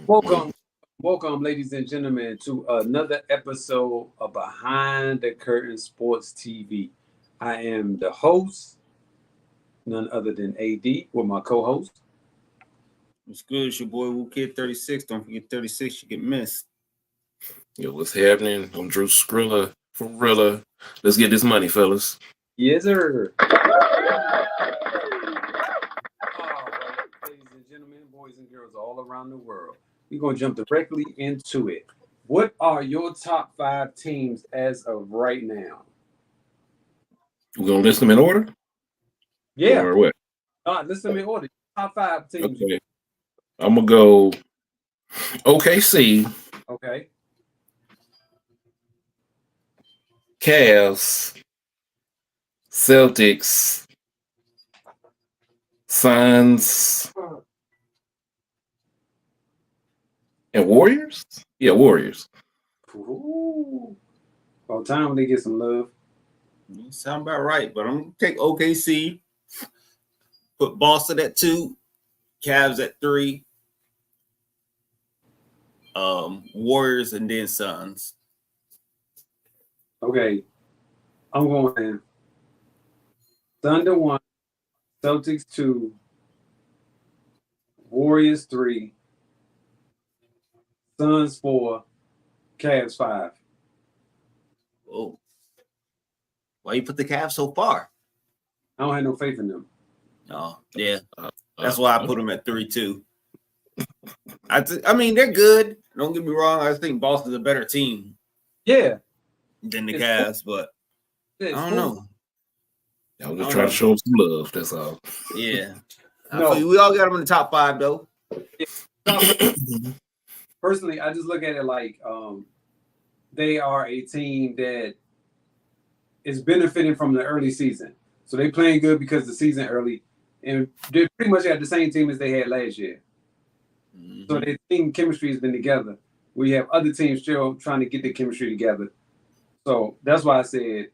Welcome, welcome, ladies and gentlemen, to another episode of Behind the Curtain Sports TV. I am the host, none other than AD, with my co-host. What's good? It's your boy Wu Kid 36. Don't forget 36, you get missed. Yo, what's happening? I'm Drew Skrilla from Rilla. Let's get this money, fellas. Yes, sir. All right, ladies and gentlemen, boys and girls all around the world, we're going to jump directly into it. What are your top 5 teams as of right now? We're gonna list them in order? Yeah, Or what? listen in order. Top 5 teams. Okay. I'm gonna go OKC, Okay. Cavs, Celtics, Suns, and Warriors? Yeah, Warriors. Ooh. About time they get some love. Sound about right, but I'm gonna take OKC, put Boston at 2, Cavs at 3, Warriors, and then Suns. Okay. I'm going Thunder 1, Celtics 2, Warriors 3, Suns 4, Cavs 5. Oh, why you put the Cavs so far? I don't have no faith in them. Oh, yeah, that's why I put them at 3 too. I mean, they're good. Don't get me wrong. I think Boston's a better team Yeah. than the It's Cavs, but I It's don't cool. know. I was just trying to show them some love, that's all. Yeah, No. we all got them in the top 5 though. Personally, I just look at it like they are a team that is benefiting from the early season. So they playing good because the season early, and they pretty much got the same team as they had last year. So their team chemistry has been together. We have other teams still trying to get their chemistry together. So that's why I said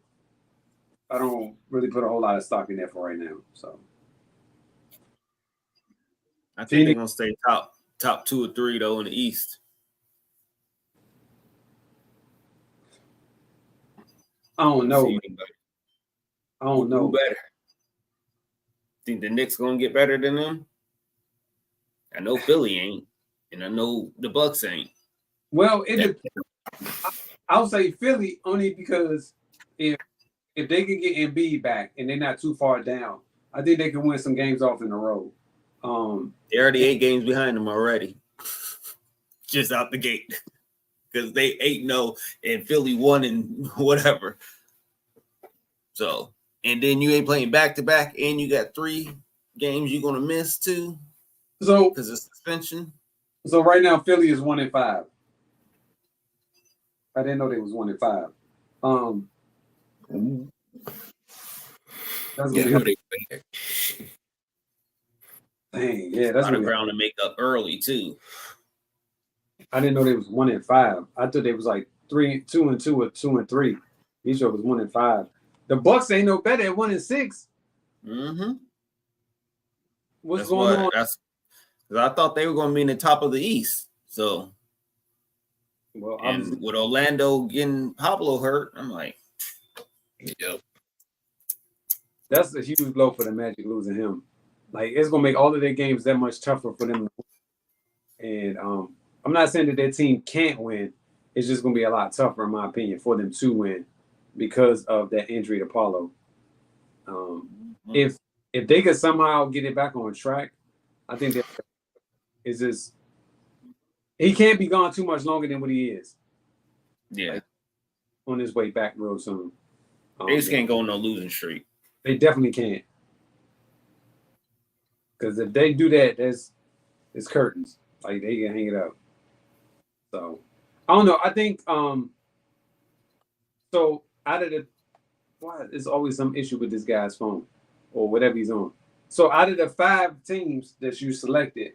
I don't really put a whole lot of stock in that for right now. So I think they're gonna stay top 2 or 3 though in the East. I don't know. See, I don't know. Who better? Think the Knicks gonna get better than them? I know Philly ain't, and I know the Bucks ain't. Well, I'll say Philly only because if they can get Embiid back and they're not too far down, I think they can win some games off in a row. They're already 8 games behind them already, just out the gate, because they 8-0 and Philly 1 and whatever. So, and then you ain't playing back to back, and you got 3 games you're gonna miss too, So because of suspension. So right now Philly is 1-5. I didn't know they was 1-5. That's Yeah, gonna how be they back. dang, yeah, A that's lot of gonna ground to make up early too. I didn't know they was 1-5. I thought they was like 2-2 or 2-3. Each of was 1-5. The Bucks ain't no better at 1-6. Mm-hmm. What's That's going what, on? That's because I thought they were going to be in the top of the East. So, Well, and with Orlando getting Pablo hurt, I'm like, Yep. that's a huge blow for the Magic losing him. Like it's gonna make all of their games that much tougher for them. And I'm not saying that their team can't win. It's just gonna be a lot tougher, in my opinion, for them to win because of that injury to Paulo. If they could somehow get it back on track, I think that is just he can't be gone too much longer than what he is. yeah, Like, on his way back real soon. they just can't go on no losing streak. They definitely can't. Because if they do that, it's curtains. Like they can hang it up. So I don't know. I think so out of the why there's always some issue with this guy's phone or whatever he's on. So out of the 5 teams that you selected,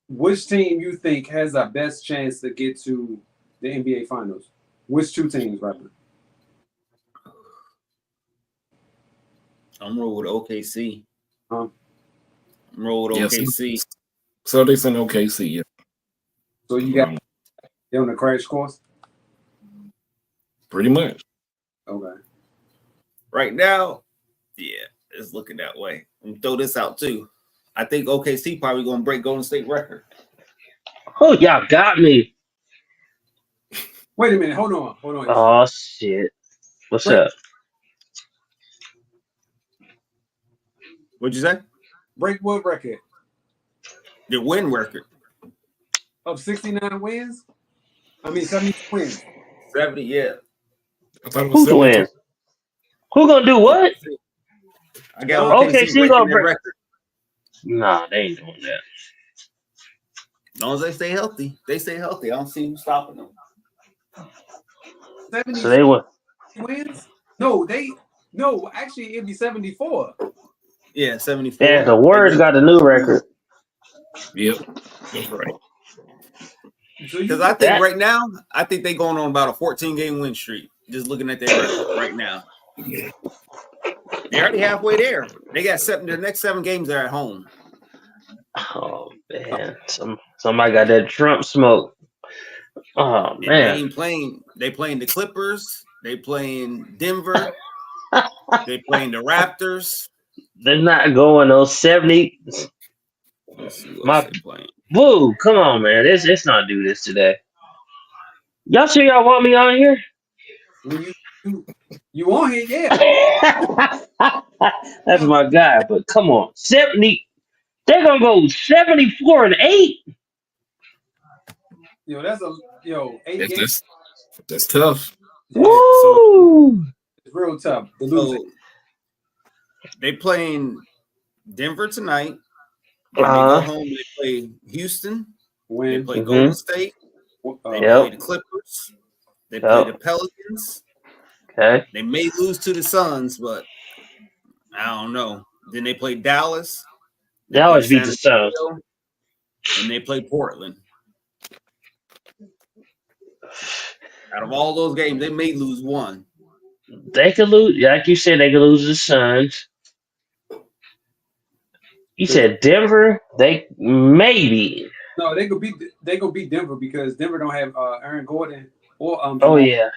which team you think has the best chance to get to the NBA Finals? Which 2 teams, rather? I'm rolling with OKC. I'm roll with OKC. Celtics and OKC. Yeah. So you got they on the crash course. Pretty much. Okay. Right now, yeah, it's looking that way. I'm gonna throw this out too. I think OKC probably gonna break Golden State record. Oh, y'all got me. Wait a minute. Hold on. Oh shit. What's Wait. up? What'd you say? Break what record? The win record. Of 69 wins? I mean 70 wins. 70, yeah. I thought it was Who's gonna win? Who gonna do what? I got OKC OKC breaking gonna that break. record. Nah, they ain't doing that. As long as they stay healthy, I don't see them stopping them. 70 So they won. wins? No, actually it'd be 74. Yeah, 74. Yeah, the Warriors got the new record. Yep. That's right. So you Because I think That- right now, I think they're going on about a 14-game win streak. Just looking at their record right now. They're already halfway there. They got the next 7 games are at home. Oh man, somebody got that Trump smoke. Oh And man, they ain't playing. They playing the Clippers. They playing Denver. They playing the Raptors. they're not going those 70. Let's see what My- they playing. Woo, come on, man. Let's not do this today. Y'all sure y'all want me on here? when you on here, yeah. That's my guy, but come on. 70. They're gonna go 74-8. That's 8 games. That's tough. Woo! It's real tough. The So losing. they playing Denver tonight. Then they Uh-huh. go home. They play Houston. They When play Mhm. Golden State. They Yep. play the Clippers. They play the Pelicans. Okay. They may lose to the Suns, but I don't know. Then they play Dallas. They Dallas play beat the San Suns. Antonio, and they play Portland. Out of all those games, they may lose one. They could lose, like you said, they could lose to the Suns. You said Denver, they maybe. no, they go beat Denver because Denver don't have Aaron Gordon or Oh Jamal. yeah.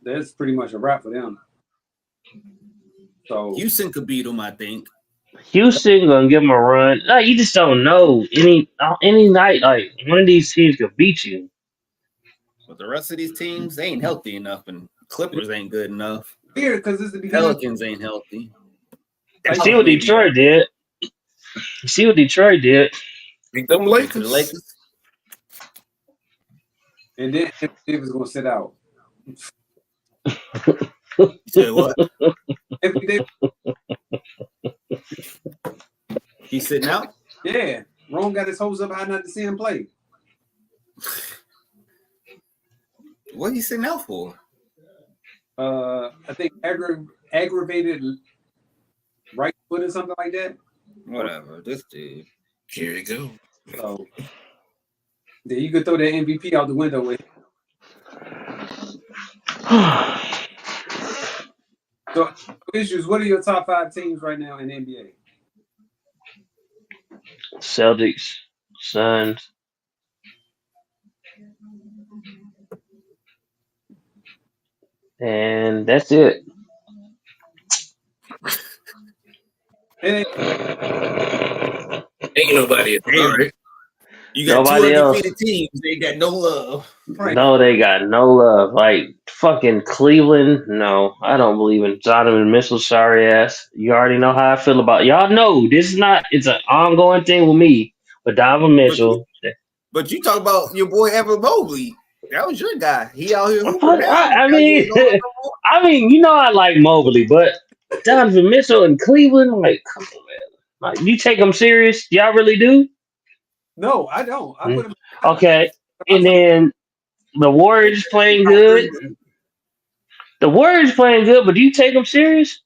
That's pretty much a wrap for them. So Houston could beat them, I think. Houston gonna give them a run. Like, you just don't know. Any night, like one of these teams could beat you. But the rest of these teams, they ain't healthy enough, and Clippers ain't good enough. weird because it's the beginning. Pelicans ain't healthy. You see what Detroit did. Beat them Lakers. The Lakers. Lakers. And then Davis gonna sit out. You said what? Anthony Davis, He's sitting out? yeah. Rome got his hopes up high not to see him play. What he sitting out for? I think aggravated right foot or something like that. Whatever. This dude. Here you go. So then you could throw that MVP out the window with. So issues. What are your top 5 teams right now in the NBA? Celtics, Suns. And that's it. It Ain't nobody. All right. You got Nobody 2 else. undefeated teams. They got no love. right. No, they got no love. Like fucking Cleveland. No, I don't believe in Donovan Mitchell. Sorry ass. You already know how I feel about y'all. Know this is not. It's an ongoing thing with me. But Donovan Mitchell. But you talk about your boy Evan Mobley. That was your guy. He out here hooping now. I mean, you know I like Mobley, but Donovan Mitchell in Cleveland. Like, come on, man. Like, you take him serious? Y'all really do? No, I don't. I put him. Okay. And then the Warriors playing good. The Warriors playing good, but do you take them serious?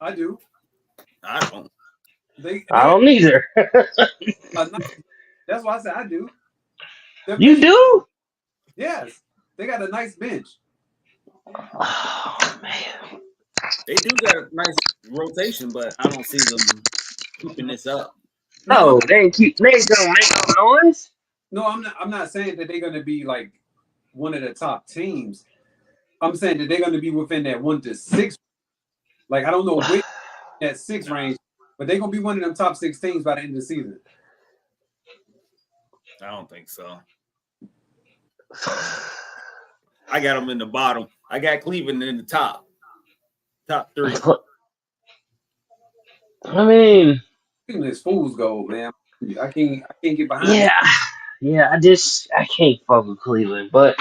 I do. I don't. I don't either. That's why I said I do. You do? Yes, they got a nice bench. Oh man. They do got a nice rotation, but I don't see them keeping this up. No, they ain't gonna make no noise. No, I'm not saying that they're going to be like one of the top teams. I'm saying that they're going to be within that 1 to 6. Like I don't know which that 6 range, but they're going to be one of them top 6 teams by the end of the season. I don't think so. I got them in the bottom. I got Cleveland in the top 3. I mean, This fool's gold, man. I can't get behind it. yeah. I can't fuck with Cleveland, but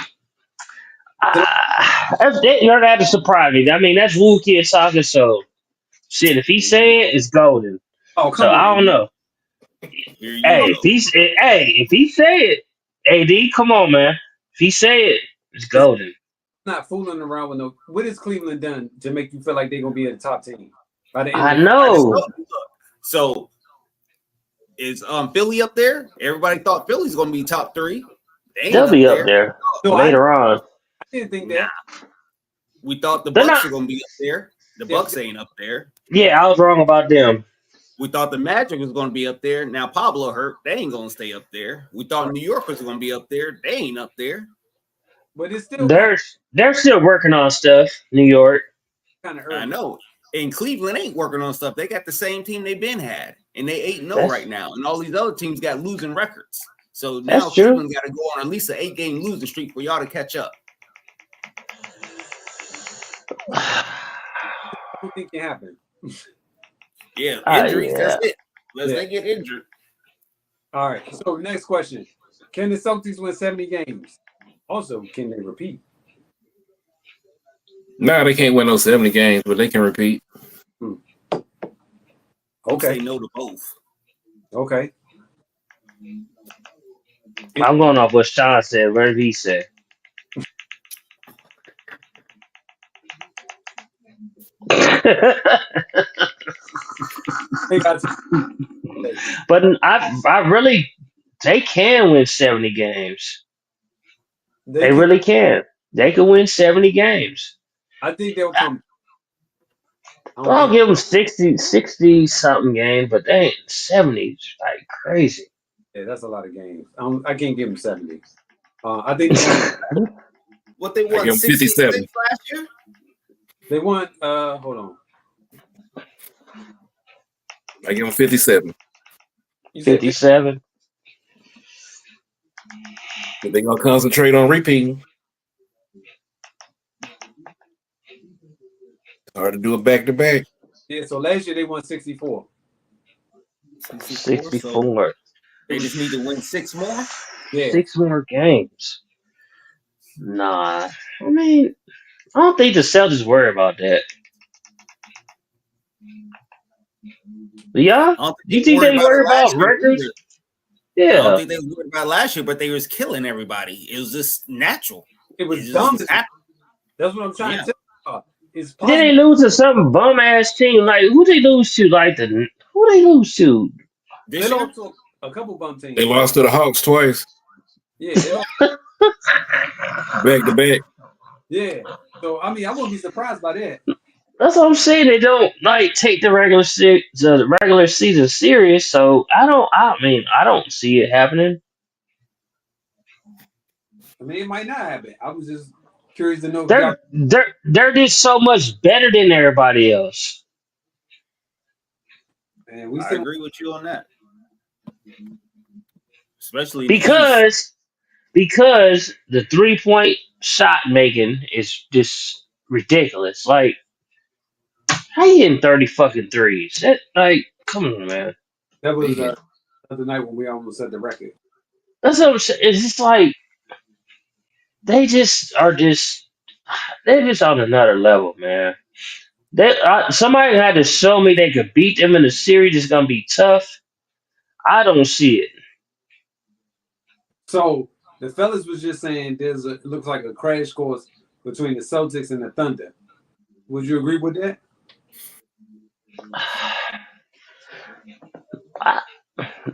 you're gonna have to surprise me. I mean, that's Wu Kid talking. So, shit, if he say it, it's golden. Oh, So come on. I don't know. Here you Hey, go. if he say it, AD, come on, man. If he say it, it's golden. Not fooling around with no. What has Cleveland done to make you feel like they're gonna be a top team by the end? I of the know. So is Philly up there? Everybody thought Philly's gonna be top 3. They ain't They'll be up there No, later on. I didn't think that. We thought the They're Bucks not- are gonna be up there. The Yeah. Bucks ain't up there. Yeah, I was wrong about them. We thought the Magic was gonna be up there. Now Pablo hurt. They ain't gonna stay up there. We thought New York was gonna be up there. They ain't up there. But it's still They're still working on stuff. New York. kind of early. I know. And Cleveland ain't working on stuff. They got the same team they've been had, and they 8-0 That's- right now. And all these other teams got losing records. So now That's true. Cleveland got to go on at least an 8-game losing streak for y'all to catch up. I don't think it happened. Yeah, Ah, injuries. yeah. That's it. Unless Yeah. they get injured. All right. So next question: can the Celtics win 70 games? Also, can they repeat? Nah, they can't win those 70 games, but they can repeat. Okay. Say no to both. Okay. I'm going off what Sean said. What did he say? They got But I really, they can win 70 games. They can- really can. They can win 70 games. I think they'll come. I don't I'll think- give them 60 something games, but they ain't 70. Like crazy. yeah, that's a lot of games. I can't give them 70. I think What they I won give 'em 57. 66 last year? they won. Hold on. I give them 57. You said 57. But they're going to concentrate on repeating. Hard to do it back to back. yeah. So last year they won 64. 64. They just need to win 6 more. Yeah. 6 more games. Nah. I mean, I don't think the Celtics worry about that. Yeah? I don't You think they worry it last about year records? either. I don't Yeah. think they worried about last year, but they was killing everybody. It was just natural. It It was just dumb. happened. That's what I'm trying Yeah. to tell you. It's Then they possible. lose to some bum ass team. Like who they lose to? Who they lose to? This They year, lost to a couple bum teams. They lost to the Hawks twice, Yeah. They lost. back to back. Yeah. So I mean, I wouldn't be surprised by that. That's what I'm saying. They don't take the regular season serious. So I don't see it happening. I mean, it might not happen. I was just curious to know. If They're y'all- they're just so much better than everybody else. man, we I still agree with you on that. Especially in the East. Because the 3-point shot making is just ridiculous. Like, how you hitting 30 fucking threes? Come on, man. that was the other night when we almost set the record. That's what I'm saying. It's just like they're just on another level, man. Somebody had to show me they could beat them in a series. It's gonna be tough. I don't see it. So the fellas was just saying it looks like a crash course between the Celtics and the Thunder. Would you agree with that?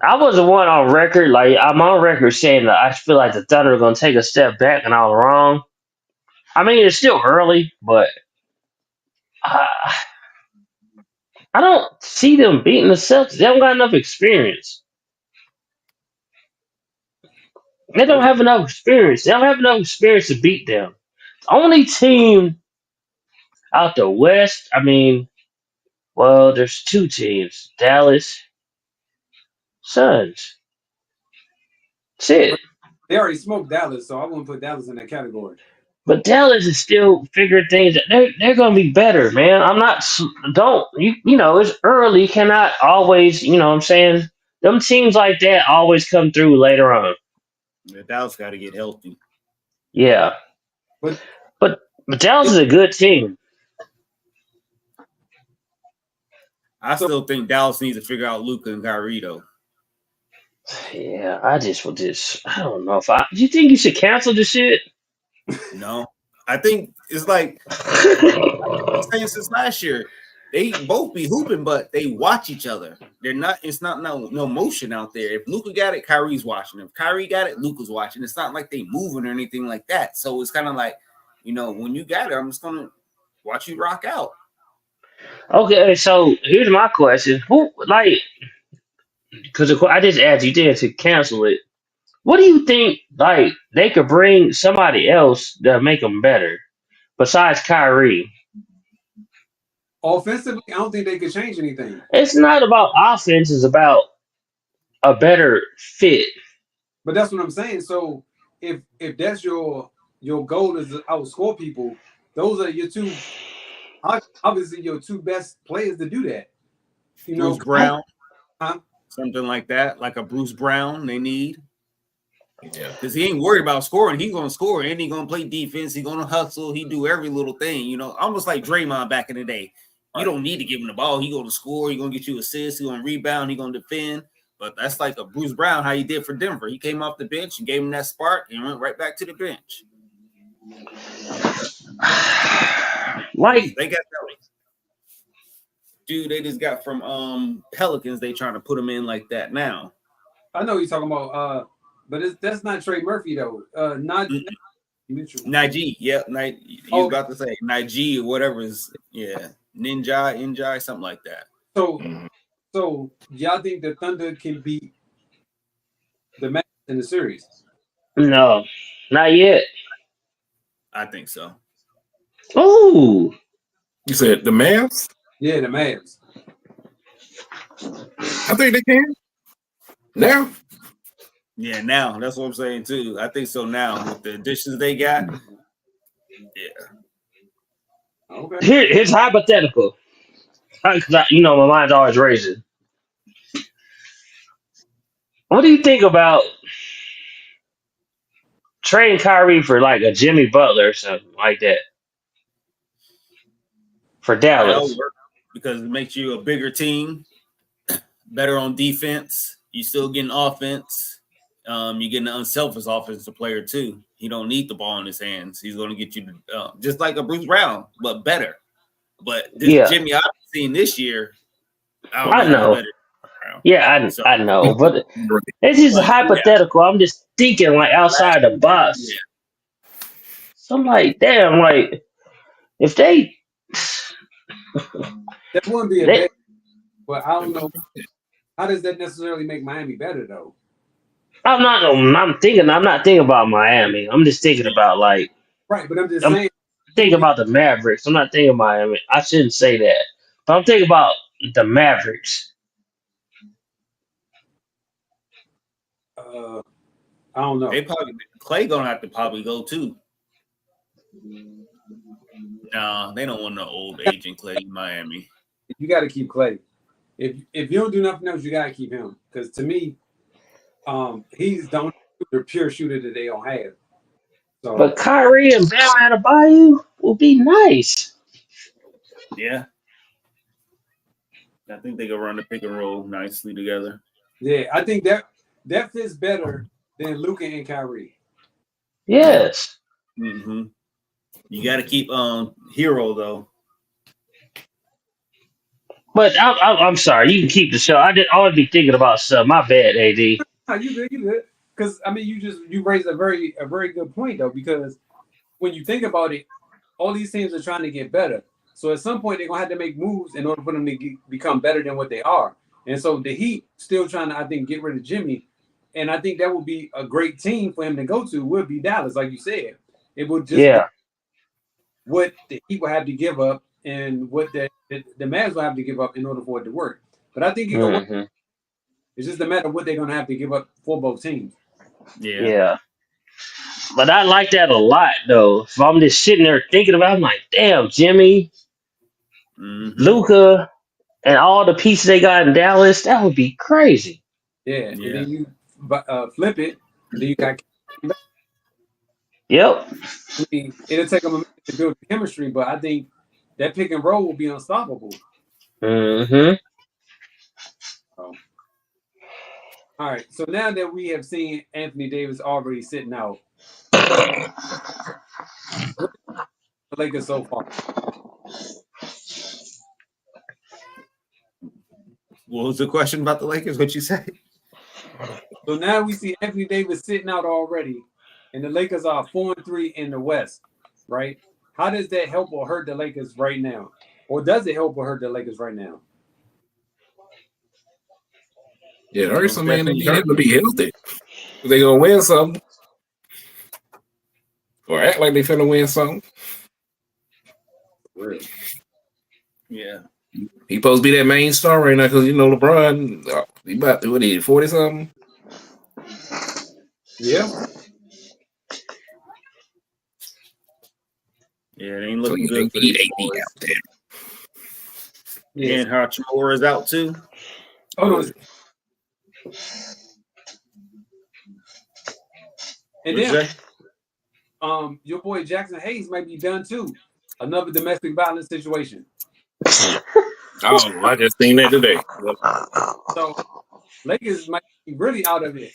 I was the one on record, like I'm on record saying that I feel like the Thunder are gonna take a step back, and I was wrong. I mean, it's still early, but I don't see them beating the Celtics. They don't got enough experience. They don't have enough experience. They don't have enough experience to beat them. The only team out the West, I mean, well, there's two teams: Dallas, Suns. That's it. They already smoked Dallas, so I wouldn't put Dallas in that category. But Dallas is still figuring things out. They're gonna be better, man. I'm not. Don't you know? It's early. You cannot always. You know what I'm saying? Them teams like that always come through later on. The Dallas got to get healthy. Yeah, But but Dallas is a good team. I still think Dallas needs to figure out Luka and Kyrie though. Yeah, I just will just. I don't know if I. Do you think you should cancel the shit? No, I think it's like I've been saying since last year. They both be hooping, but they watch each other. They're not. It's not no motion out there. If Luka got it, Kyrie's watching. If Kyrie got it, Luka's watching. It's not like they moving or anything like that. So it's kind of like, when you got it, I'm just gonna watch you rock out. Okay, so here's my question: Who like? Because I just asked you did to cancel it. What do you think? Like they could bring somebody else that make them better besides Kyrie. offensively, I don't think they could change anything. It's not about offense; it's about a better fit. But that's what I'm saying. So if that's your goal is to outscore people, those are your two, obviously your two best players to do that. Bruce Brown, Huh? something like that, like a Bruce Brown. They need. Yeah. Because he ain't worried about scoring. He's going to score and he's going to play defense. He's going to hustle. He do every little thing, almost like Draymond back in the day. You don't need to give him the ball. He's going to score. He's going to get you assists. He's going to rebound. He's going to defend. But that's like a Bruce Brown, how he did for Denver. He came off the bench and gave him that spark and went right back to the bench. Like They got that dude they just got from Pelicans. They trying to put him in like that now. I know you're talking about, but that's not Trey Murphy though. Not Mitchell. Najee, yep. You was about to say Najee or whatever is, Ninja, something like that. So y'all think the Thunder can beat the Magic in the series? no, not yet. I think so. Ooh, You said the Mavs? Yeah, the Mavs. I think they can. Now? Yeah, now that's what I'm saying too. I think so now with the additions they got. Yeah. Okay. here's hypothetical. Because my mind's always racing. What do you think about trading Kyrie for like a Jimmy Butler or something like that for That'll Dallas? work because it makes you a bigger team, better on defense. You still getting offense. You're getting an unselfish offensive player too. He don't need the ball in his hands. He's going to get you just like a Bruce Brown, but better. But this Jimmy I've seen this year, I know. Yeah, I know, but it's just hypothetical. I'm just thinking like outside the box. Yeah. So I'm like, damn, like if they That wouldn't be a bad, but I don't know. How does that necessarily make Miami better though? I'm not thinking about Miami. I'm just thinking about like Right, but I'm just saying. Thinking about the Mavericks. I'm not thinking Miami. I shouldn't say that, but I'm thinking about the Mavericks. I don't know. They Clay gonna have to probably go too. Nah, they don't want no old agent Clay in Miami. You got to keep Clay. If you don't do nothing else, you got to keep him because to me, he's the pure shooter that they don't have. So, but Kyrie and Bam Adebayo will be nice. Yeah, I think they can run the pick and roll nicely together. Yeah, I think that fits better than Luka and Kyrie. Yes. Mm-hmm. You got to keep Hero though. But I'm sorry. You can keep the show. I would be thinking about stuff. My bad, AD. No, you good. Because I mean, you raised a very good point though. Because when you think about it, all these teams are trying to get better. So at some point they're gonna have to make moves in order for them to become better than what they are. And so the Heat still trying to, I think, get rid of Jimmy. And I think that would be a great team for him to go to. Would be Dallas, like you said. It would just be what the Heat will have to give up and what the Mavs will have to give up in order for it to work. But I think it's just a matter of what they're gonna have to give up for both teams. Yeah. But I like that a lot, though. If I'm just sitting there thinking about it, I'm like, damn, Jimmy, Luka, and all the pieces they got in Dallas, that would be crazy. Yeah. And then you flip it, and then you got. Yep. I mean, it'll take them a minute to build the chemistry, but I think that pick and roll will be unstoppable. So, all right. So now that we have seen Anthony Davis already sitting out, the Lakers so far. What was the question about the Lakers? What you say? So now we see Anthony Davis sitting out already, and the Lakers are 4-3 in the West, right? How does that help or hurt the Lakers right now? Or does it help or hurt the Lakers right now? Yeah, it hurts them, man. They have to be healthy. They gonna win something. Or act like they finna win something. Really? Yeah. He supposed to be that main star right now because you know LeBron, he about to, what he 40 something? Yeah. Yeah, it ain't looking So good for these boys. out there. And Hachimura is out too. Oh, no. And then your boy Jackson Hayes might be done too. Another domestic violence situation. Oh, I just seen that today. So Lakers might be really out of it.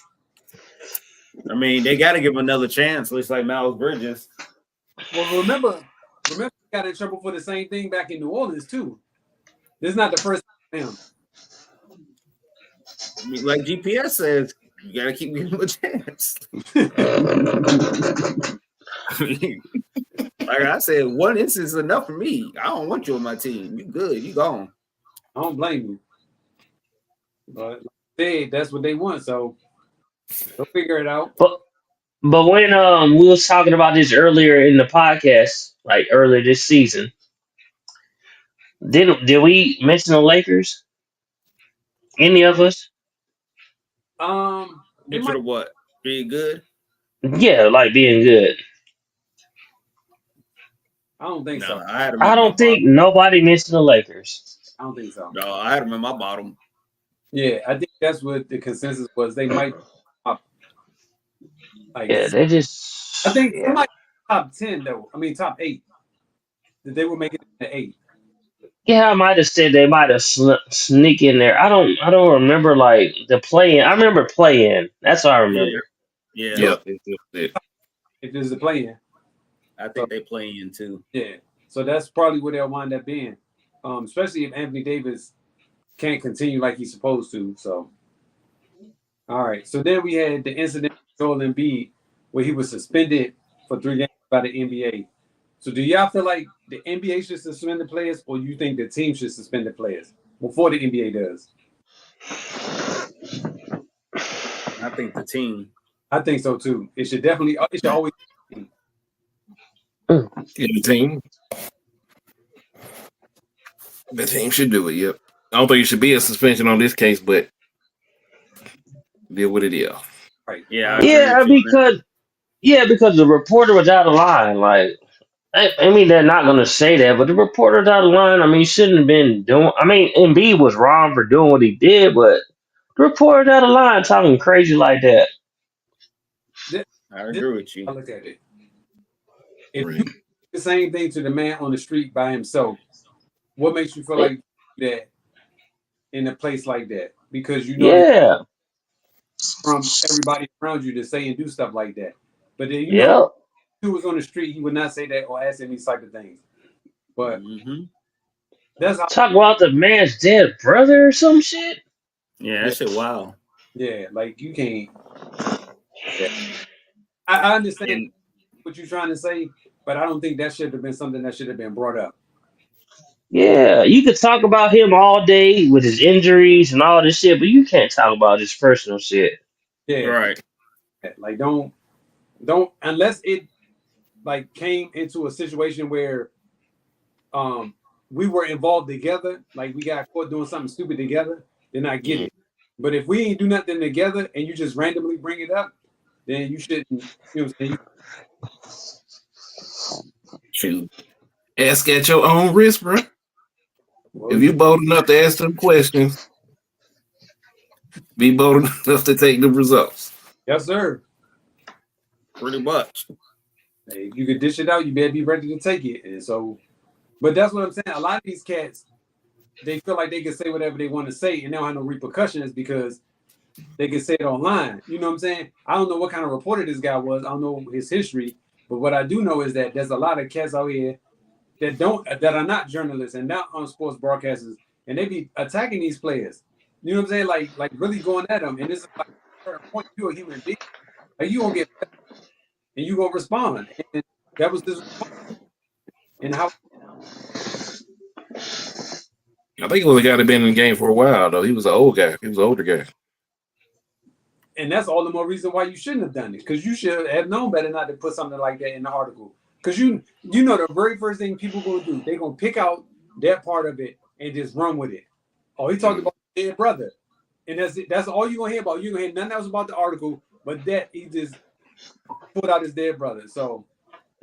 I mean, they got to give him another chance. Looks like Miles Bridges. Well, remember, he got in trouble for the same thing back in New Orleans too. This is not the first time for him. I mean, like GPS says, you got to keep giving him a chance. Like I said, one instance is enough for me. I don't want you on my team. You good. You gone. I don't blame you. But like that's what they want, so they'll figure it out. But when we was talking about this earlier in the podcast, like earlier this season, did we mention the Lakers? Any of us? Mention of what? Being good? Yeah, like being good. I don't think so. I don't think nobody mentioned the Lakers. I don't think so. No, I had them in my bottom. Yeah, I think that's what the consensus was. They might top. Like, Yeah, they just. I think they might top 10 though. I mean top 8. That they were making it to 8. Yeah, I might have said they might have sneak in there. I don't remember like the play-in. I remember play-in. That's what I remember. Yeah. Yep. If there's a play-in. I think they play in too. Yeah. So that's probably where they'll wind up being. Especially if Anthony Davis can't continue like he's supposed to. So all right. So then we had the incident with Joel Embiid where he was suspended for 3 games by the NBA. So do y'all feel like the NBA should suspend the players, or you think the team should suspend the players before the NBA does? I think the team. I think so too. It should definitely. It should always. Yeah, the team. The team should do it. Yep. I don't think it should be a suspension on this case, but deal with it. Yeah. Right. Yeah. Because the reporter was out of line. Like, I mean, they're not going to say that, but the reporter's out of line. I mean, he shouldn't have been doing. I mean, Embiid was wrong for doing what he did, but the reporter's out of line talking crazy like that. I agree with you. I look at it. If you do the same thing to the man on the street by himself, what makes you feel like that in a place like that? Because you know from everybody around you to say and do stuff like that. But then you know, if he was on the street, he would not say that or ask him these type of things. But that's how talk about the man's dead brother or some shit. Yeah, that shit wild. Yeah, like you can't. Yeah. I understand what you're trying to say, but I don't think that should have been something that should have been brought up. Yeah, you could talk about him all day with his injuries and all this shit, but you can't talk about his personal shit. Yeah, Right. like don't unless it like came into a situation where we were involved together, like we got caught doing something stupid together, then I get Mhm. it. But if we ain't do nothing together and you just randomly bring it up, then you shouldn't. You know what I'm saying? Shoot. Ask at your own risk, bro. Well, If you bold enough to ask them questions, be bold enough to take the results. yes, sir. Pretty much. Hey, if you could dish it out, you better be ready to take it. And so, but that's what I'm saying. A lot of these cats, they feel like they can say whatever they want to say, and they don't have no repercussions because they can say it online. You know what I'm saying? I don't know what kind of reporter this guy was. I don't know his history, but what I do know is that there's a lot of cats out here that are not journalists and not on sports broadcasters, and they be attacking these players. You know what I'm saying? Like really going at them. And this is like at a certain point, you're a human being. Like you gonna get and you gonna respond. And that was this and how I think it was a guy that been in the game for a while though. He was an old guy. He was an older guy. and that's all the more reason why you shouldn't have done it. Because you should have known better not to put something like that in the article. Because you know the very first thing people gonna do, they're gonna pick out that part of it and just run with it. Oh, he talked about his dead brother. And that's it. That's all you're gonna hear about. You're gonna hear nothing else about the article, but that he just put out his dead brother. So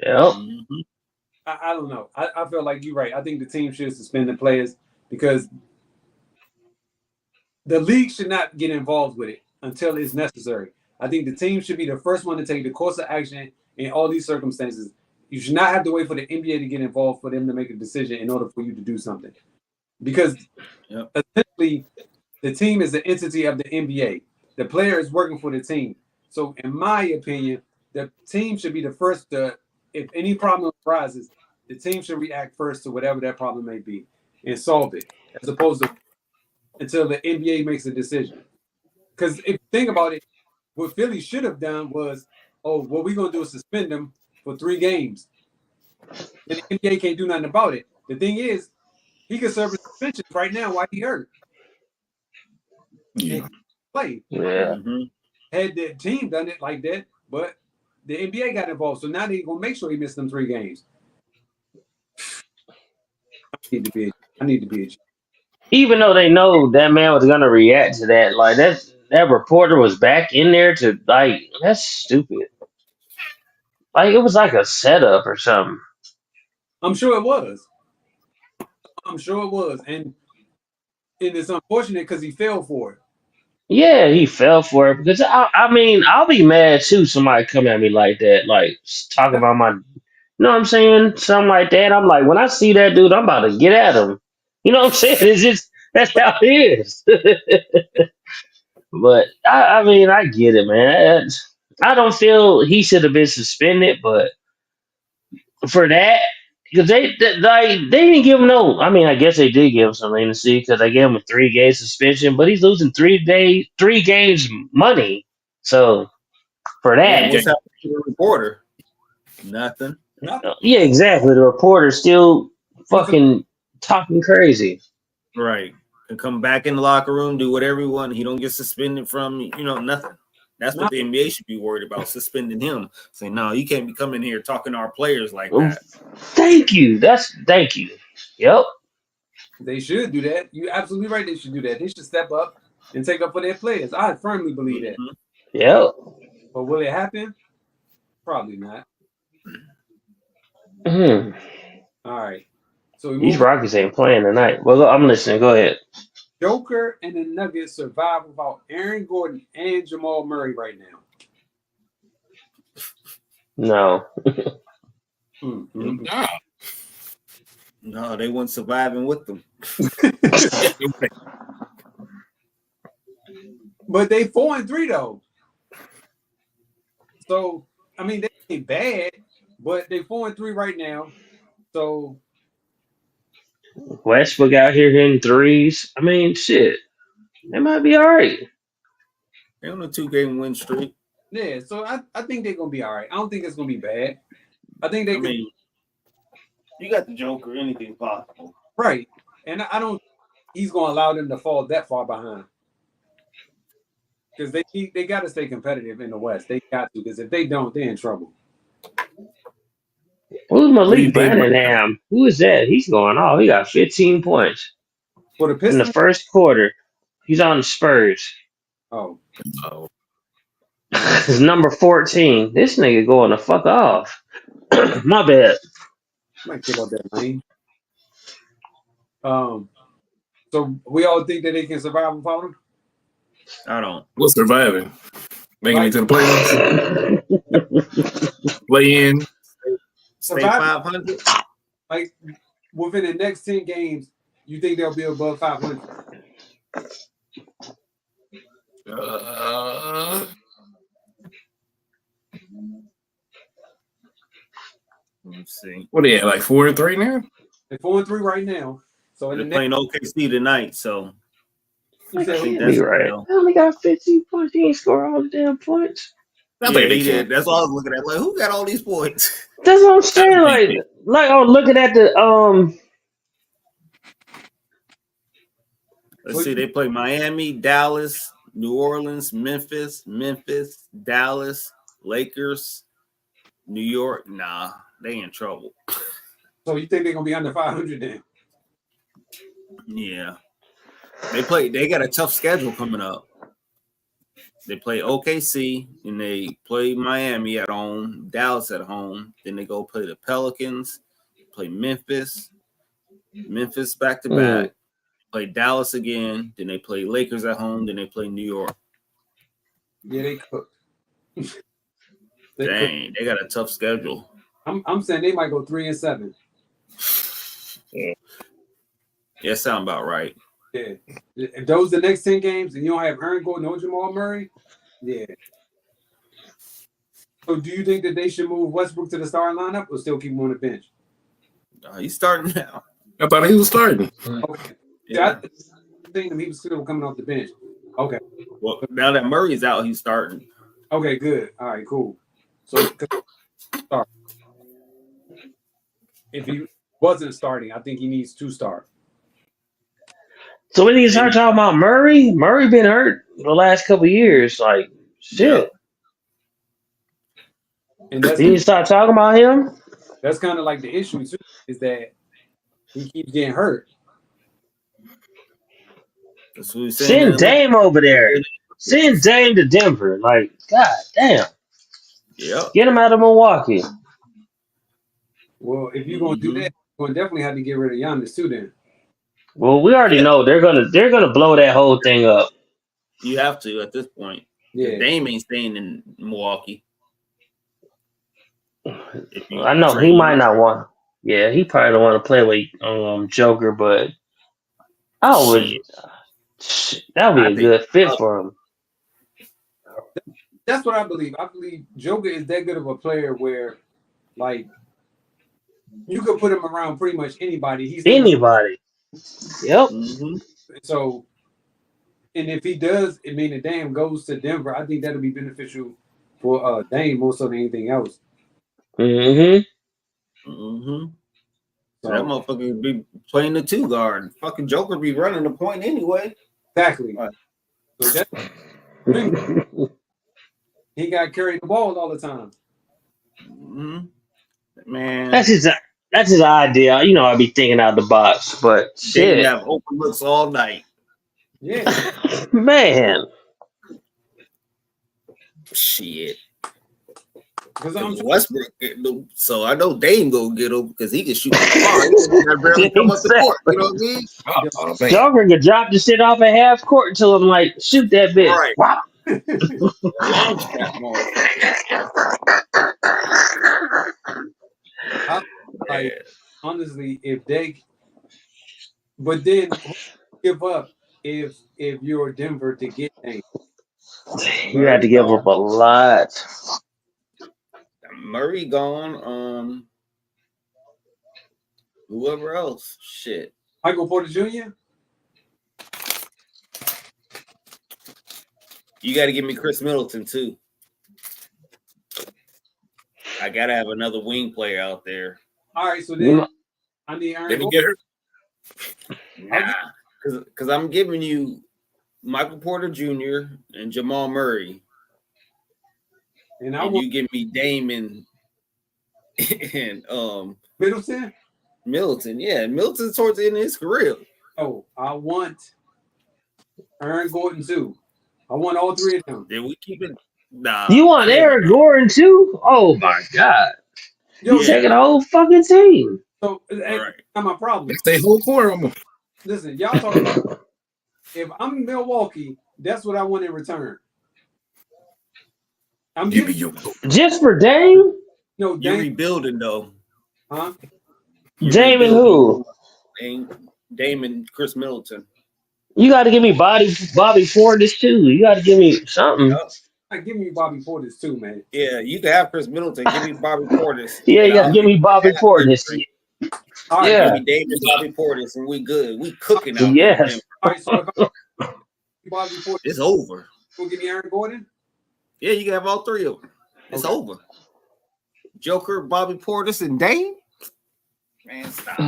Yep. Mhm. I don't know. I feel like you're right. I think the team should suspend the players because the league should not get involved with it until it's necessary. I think the team should be the first one to take the course of action in all these circumstances. You should not have to wait for the NBA to get involved for them to make a decision in order for you to do something. Because essentially, the team is the entity of the NBA. The player is working for the team. So, in my opinion, the team should be the first to, if any problem arises, the team should react first to whatever that problem may be and solve it, as opposed to until the NBA makes a decision. Because if you think about it, what Philly should have done was, oh, what we're going to do is suspend them for 3 games. And the NBA can't do nothing about it. The thing is, he could serve a suspension right now while he hurt. Yeah. Play. Yeah. Mhm. Had the team done it like that, but the NBA got involved. So now they're going to make sure he missed them 3 games. I need to be a Even though they know that man was gonna react to that, like that reporter was back in there to like that's stupid. Like it was like a setup or something. I'm sure it was. I'm sure it was. And it's unfortunate because he fell for it. Yeah, he fell for it because I mean I'll be mad too. Somebody come at me like that, like talk about my, you know what I'm saying, something like that. I'm like, when I see that dude, I'm about to get at him. You know what I'm saying? It's just that's how it is. But I mean I get it, man. I don't feel he should have been suspended, but for that, because they didn't give him no. I mean, I guess they did give him some leniency because they gave him a 3 game suspension, but he's losing 3 games money. So for And that, what's happening to the reporter? Nothing. Nothing. yeah, exactly. The reporter's still fucking talking crazy. Right. And come back in the locker room, do whatever he want. He don't get suspended from, nothing. That's what the NBA should be worried about, suspending him. Say, no, you can't be coming here talking to our players like that. Thank you. Thank you. Yep. They should do that. You're absolutely right. They should do that. They should step up and take up for their players. I firmly believe that. Mhm. Yep. But will it happen? Probably not. Mhm. All right. So we These move on. Rockets ain't playing tonight. Well, I'm listening. Go ahead. Joker and the Nuggets survive without Aaron Gordon and Jamal Murray right now. No. Mm-hmm. Nah. No, they weren't surviving with them. But they 4-3 though. So I mean they ain't bad, but they 4-3 right now. So Westbrook out here hitting threes. I mean, shit. They might be all right. They're on a 2-game win streak. yeah, so I think they're gonna be all right. I don't think it's gonna be bad. I think they I mean, you got the Joker, anything possible. Right. And I don't. He's going to allow them to fall that far behind because they got to stay competitive in the West. They got to because if they don't, they're in trouble. Who's Who do you Malik think? Branningham? Who is that? He's going off. He got 15 points For the in the Pistons. first quarter. He's on the Spurs. Oh, Oh, He's number 14. This nigga going to fuck off. My bad. might kick out that lane. So we all think that they can survive without him. I don't. what's surviving? Making it to the playoffs, play in. Stay Survive. 500. Like within the next 10 games, you think they'll be above 500? Let's see. What are they at, like 4-3 now? They're 4-3 right now. So in the They're next, playing OKC tonight, so you said, think Can't that's be right. real. I only got 15 points. He ain't score all the damn points. I yeah, think they he can. did. That's all I was looking at. Like, who got all these points? That's what I'm saying. I Like, think like I'm looking at the Let's see. They play Miami, Dallas, New Orleans, Memphis, Dallas, Lakers, New York. Nah, they in trouble. so you think they're gonna be under 500 then? Yeah. They got a tough schedule coming up. They play OKC and they play Miami at home, Dallas at home. Then they go play the Pelicans, play Memphis back to back, play Dallas again. Then they play Lakers at home. Then they play New York. Yeah, they cooked. They cooked. Dang, they got a tough schedule. I'm saying they might go 3-7. Yeah, sound about right. Yeah. If those the next 10 games and you don't have Aaron Gordon or Jamal Murray, yeah. So do you think that they should move Westbrook to the starting lineup or still keep him on the bench? He's starting now. I thought he was starting. Okay. Yeah, I think he was still coming off the bench. Okay. Well, now that Murray's out, he's starting. Okay, good. All right, cool. So start. If he wasn't starting, I think he needs to start. So when you start talking about Murray, Murray been hurt the last couple of years. Like shit. And that's Then you start talking about him. kind of like the issue too, is that he keeps getting hurt. That's what he's saying. Send Dame over there. Send Dame to Denver. Like, god damn. Yep. Get him out of Milwaukee. Well, if you're gonna do that, you're gonna definitely have to get rid of Giannis too. Then Well, we already know they're gonna blow that whole thing up. You have to at this point. yeah, Dame ain't staying in Milwaukee. I know he might not want. Yeah, he probably don't want to play with Joker, but I would. That would be a good fit for him. that's what I believe. I believe Joker is that good of a player where, like, you could put him around pretty much anybody. He's Anybody. Yep. Mm-hmm. So, and if he does, I mean, the Dame goes to Denver, I think that'll be beneficial for Dame more so than anything else. Mm-hmm. Mm-hmm. So, That motherfucker be playing the 2 guard. Fucking Joker be running the point anyway. exactly. Right. So that, he got carried the ball all the time. Mm-hmm. Man, That's his idea. You know, I be thinking out the box, but they shit, have open looks all night. Yeah. man. Shit. Because I'm Westbrook, so I know Dame go get him because he can shoot from far. He can barely come up the court. You know what I mean? Oh, man. Joker could drop the shit off at half court until I'm like, shoot that bitch. Right. Wow. like, honestly, if they, but then give up if you're Denver to get Dame. You had to give up a lot. Murray gone. Whoever else, shit. Michael Porter Jr. You got to give me Chris Middleton too. I gotta have another wing player out there. All right, so then I need Aaron Did he Gordon. get hurt? Nah, because I'm giving you Michael Porter Jr. and Jamal Murray, And I and want you give me Damon and Middleton. Middleton. Yeah, Middleton's towards the end of his career. Oh, I want Aaron Gordon too. I want all three of them. Did we keep it? Nah. You want hell Eric no. Gordon too? Oh my god. Yo, You Yeah. taking the whole fucking team. so All that's right. not my problem. That's their whole core almost. Listen, y'all talk. If I'm Milwaukee, that's what I want in return. I'm Give me giving your Just for Dame? no You're Dame, rebuilding though. huh? You're Dame and rebuilding. who? Damon, Chris Middleton. You gotta give me Bobby Portis too. You gotta give me something. Yup. I give me Bobby Portis too, man. Yeah, you can have Chris Middleton. Give me Bobby Portis. Yeah, And you gotta I'll give me Bobby half Portis. everything. All right, Give Yeah. me Damon, Bobby Portis, and we good. We cooking out here. Yes. all right. So if I Bobby Portis, It's over. will give me Aaron Gordon. Yeah, you can have all three of them. It's Okay. over. Joker, Bobby Portis, and Dame. Man, stop.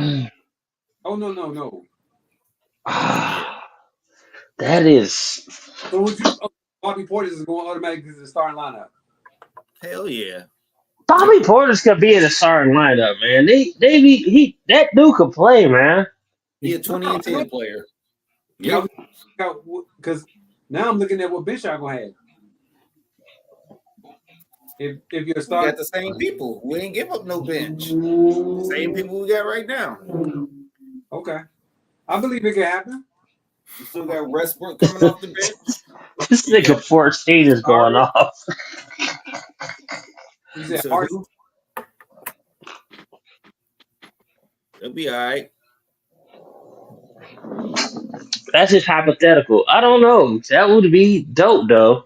Oh no. That is So would you? Bobby Portis is going automatically to the starting lineup. Hell yeah. Bobby Portis could be in the starting lineup, man. That dude could play, man. He a 20 and 10 player. Yeah, Yep. because now I'm looking at what bench y'all gonna have. If you're We starting, got the same people. We ain't give up no bench. Same people we got right now. okay, I believe it can happen. We still got Westbrook coming off the bench. This nigga 14 is going off. You said So Hart, who? It'll be all right. That's just hypothetical. I don't know. That would be dope though.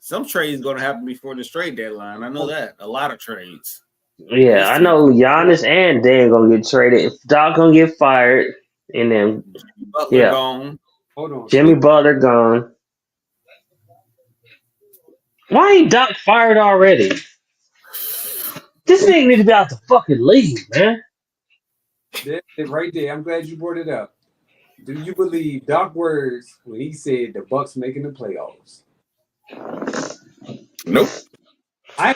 Some trades gonna happen before the trade deadline. I know that. A lot of trades. Yeah, I know Giannis and Dame gonna get traded. If Doc gonna get fired, and then Butler Yeah. gone. hold on, Jimmy Butler gone. Why ain't Doc fired already? This nigga need to be out the fucking league, man. That's it right there. I'm glad you brought it up. Do you believe Doc words when he said the Bucks making the playoffs? Nope. I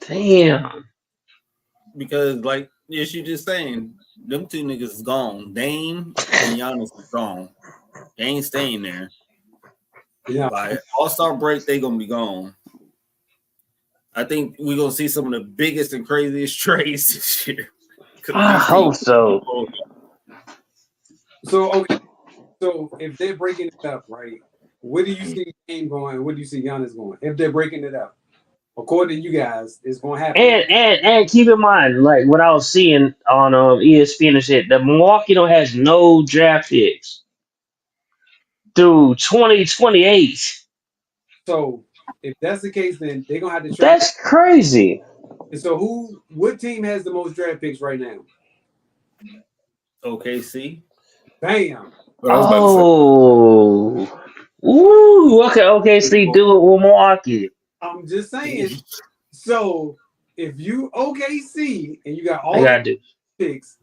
Damn. Because like yes, you just saying, them two niggas is gone. Dame and Giannis is gone. They ain't staying there. yeah. By All-Star break, they gonna be gone. I think we're gonna see some of the biggest and craziest trades this year. I hope so. So okay, so if they're breaking it up, right? Where do you see Game going? Where do you see Giannis going? If they're breaking it up, according to you guys, it's going to happen. And keep in mind, like what I was seeing on ESPN and shit, that Milwaukee don't has no draft picks through 2028. So if that's the case, then they're gonna have to trade. That's crazy. And so what team has the most draft picks right now? OKC. Bam. What I was about to Oh. Ooh, okay, so you do it with Milwaukee. I'm just saying. So if you OKC and you got I all gotta do. picks,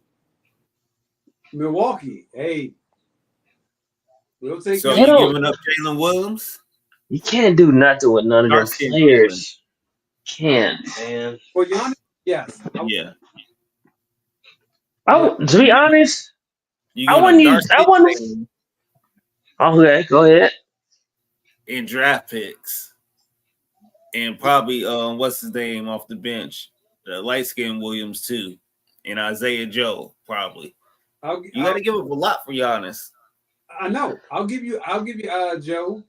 Milwaukee, hey, we'll take So They you don't- giving up Jalen Williams? You can't do nothing with none of those Dark-skinned players. Can't, man. for Giannis. Yes. Yeah. To be honest, You I giving wouldn't up use- I Dark-skinned wouldn't- okay, go ahead. in draft picks, and probably what's his name off the bench, the light skinned Williams too, and Isaiah Joe probably. You got to give up a lot for Giannis. I know. I'll give you Joe.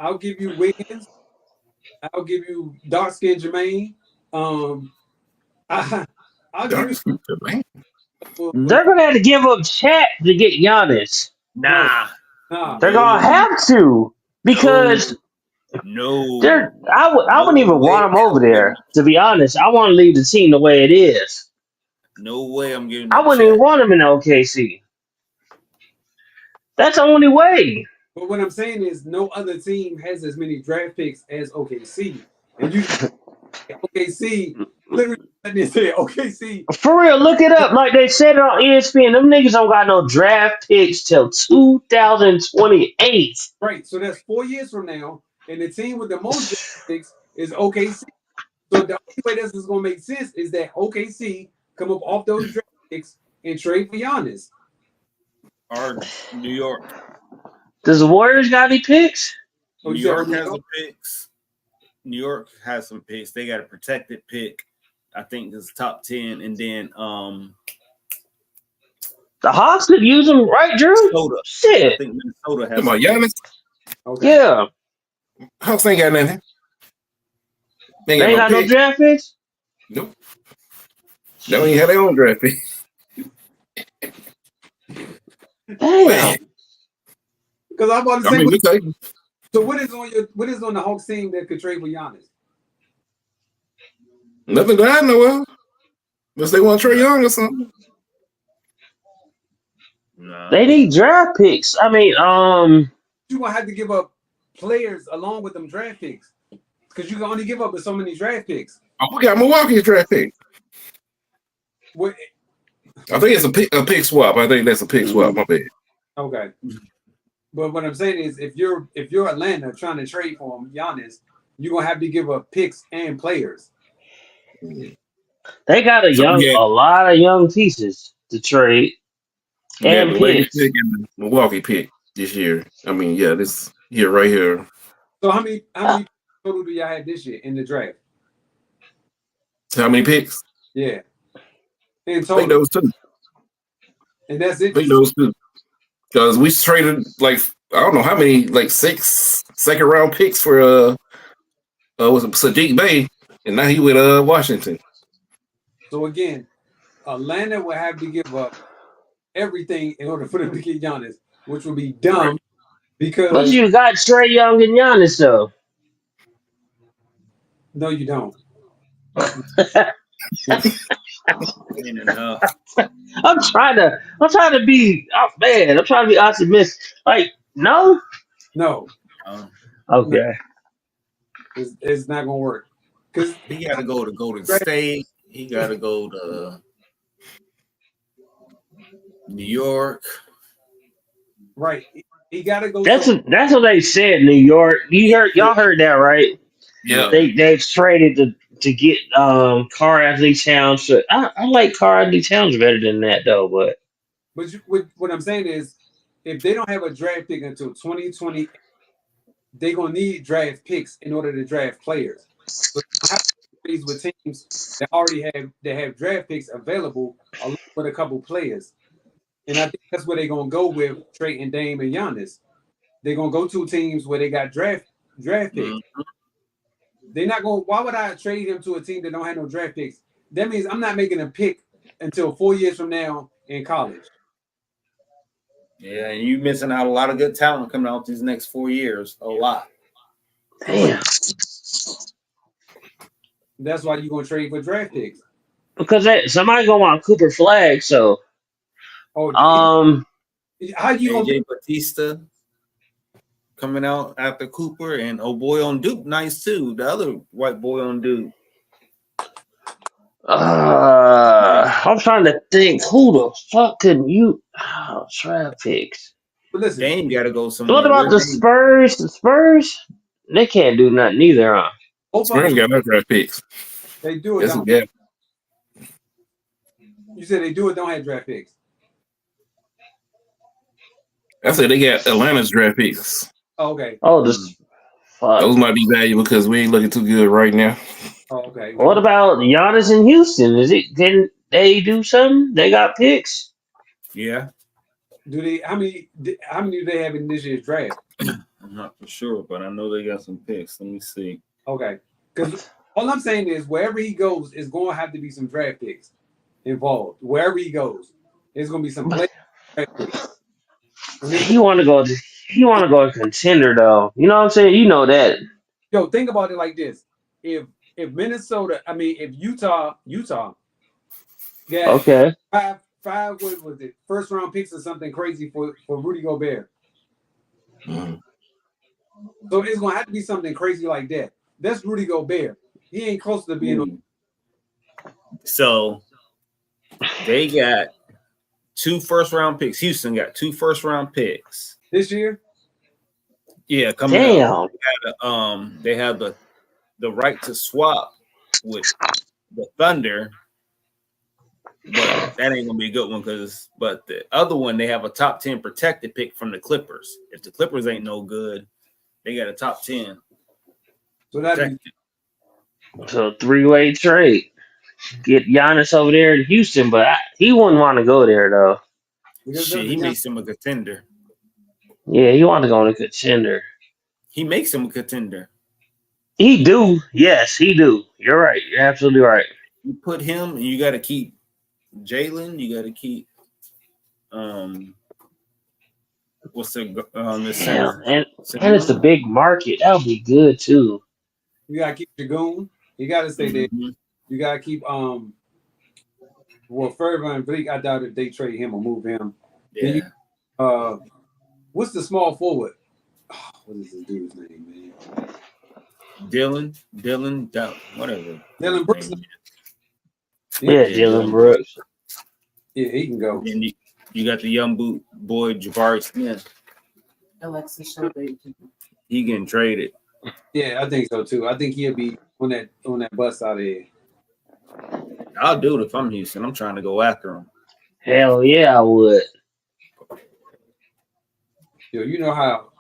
I'll give you Wiggins. I'll give you dark skinned Jermaine. I'll give say. Man. you They're gonna have to give up Chat to get Giannis. Nah, nah. They're gonna have to because no. I wouldn't even want him over there. To be honest, I want to leave the team the way it is. No way I'm giving I up wouldn't even Chet. want him in OKC. That's the only way. But what I'm saying is no other team has as many draft picks as OKC. And you OKC literally said OKC. For real, look it up. Like they said it on ESPN, them niggas don't got no draft picks till 2028. Right. So that's 4 years from now, and the team with the most draft picks is OKC. So the only way this is going to make sense is that OKC come up off those draft picks and trade for Giannis. Or New York. Does the Warriors got any picks? Oh, New you said York New has York? some picks. New York has some picks. They got a protected pick. I think it's top 10. And then The Hawks could use them, right, Drew? Minnesota. I Shit. think Minnesota has Come on, some Giannis. Okay. Yeah. Hawks ain't got nothing. They They ain't got no pick. draft picks? Nope. They don't even have their own draft pick. Damn. Because I'm about to I say, mean, we take them. so what is on the Hawks team that could trade for Giannis? Nothing that I know of. Unless they want Trae Young or something. Nah. They need draft picks. I mean, You're gonna have to give up players along with them draft picks. Because you can only give up so many draft picks. Oh, we got Milwaukee's draft pick. What, I think it's a pick swap. I think that's a pick swap. My bad. okay. But what I'm saying is if you're Atlanta trying to trade for him, Giannis, you're gonna have to give up picks and players. they got a Yeah. lot of young pieces to trade. We got And the Lakers picks. pick and the Milwaukee pick this year. I mean, yeah, this year right here. So how many total do y'all have this year in the draft? How many picks? Yeah. In I think total. those two. And that's I it. think those two. Because we traded like I don't know how many, like 6 second round picks for was it Sadiq Bey, and now he with Washington. So again, Atlanta will have to give up everything in order for them to get Giannis, which would be dumb because But you got Trae Young and Giannis, though. no, you don't. Ain't enough. I'm trying to be, I'm trying to be optimistic. Like, no? No, Okay. it's not gonna work. Because He got to go to Golden State. He got to go to New York. right, he got to go. That's what they said, New York. Y'all heard that, right? Yeah. They've traded to get Karl Anthony Towns. So I like Karl Anthony Towns better than that, though. But what I'm saying is, if they don't have a draft pick until 2020, they're gonna need draft picks in order to draft players. So they have to trade with teams that already have draft picks available, along with a couple players. And I think that's where they're gonna go with Trey and Dame and Giannis. They're gonna go to teams where they got draft picks. Mm-hmm. They're not going. Why would I trade him to a team that don't have no draft picks? That means I'm not making a pick until 4 years from now in college. Yeah, and you missing out a lot of good talent coming out these next 4 years. A lot. damn, That's why you're gonna trade for draft picks. because somebody gonna want Cooper Flag. So Oh, how you gonna? AJ Batista coming out after Cooper, and oh boy on Duke, nice too. The other white boy on Duke. I'm trying to think who the fuck could you draft picks. But listen, Dame got to go somewhere. What about the Spurs? The Spurs, they can't do nothing either, huh? both of Spurs them, got no draft picks. they do it. That's a Don't, gap. you said they do it. Don't have draft picks. I said they got Atlanta's draft picks. Oh, okay. Oh, this fuck. Those might be valuable because we ain't looking too good right now. Oh, okay. What about Giannis in Houston? Can they do something? They got picks. Yeah, Do they? How many do they have in this year's draft? I'm not for sure, but I know they got some picks. Let me see. Okay. Because all I'm saying is wherever he goes, is going to have to be some draft picks involved. Wherever he goes, there's going to be some draft picks. He want to go. He want to go a contender though. You know what I'm saying? You know that. Yo, think about it like this: if Minnesota, if Utah, yeah, Okay. five what was it, first round picks or something crazy for Rudy Gobert. Mhm. So it's gonna have to be something crazy like that. That's Rudy Gobert. He ain't close to being on. So they got 2 first-round picks. Houston got 2 first-round picks This year. Yeah, coming Damn. up. They have the right to swap with the Thunder, but that ain't gonna be a good one but the other one they have a top 10 protected pick from the Clippers. If the Clippers ain't no good, they got a top 10. So that So 3-way trade. Get Giannis over there in Houston, but he wouldn't want to go there though. Shit, he makes him a contender. Yeah, he want to go on a contender. He makes him a contender. He do. Yes, he do. You're right. You're absolutely right. You put him, and you got to keep Jalen. You got to keep what's the Damn. center? And it's the big market. That would be good too. you gotta keep Dragoon. You gotta stay there. Mhm. You gotta keep Fervor and Bleak. I doubt if they trade him or move him. Yeah. What's the small forward? Oh, what is this dude's name, man? Dylan, whatever. Dylan Brooks. Yeah, Dylan Brooks. Yeah, he can go. And you got the young boy Jabari Smith. Alexis Showbaby. He getting traded. Yeah, I think so too. I think he'll be on that bus out of here. I'll do it if I'm Houston. I'm trying to go after him. Hell yeah, I would. Yo, you know how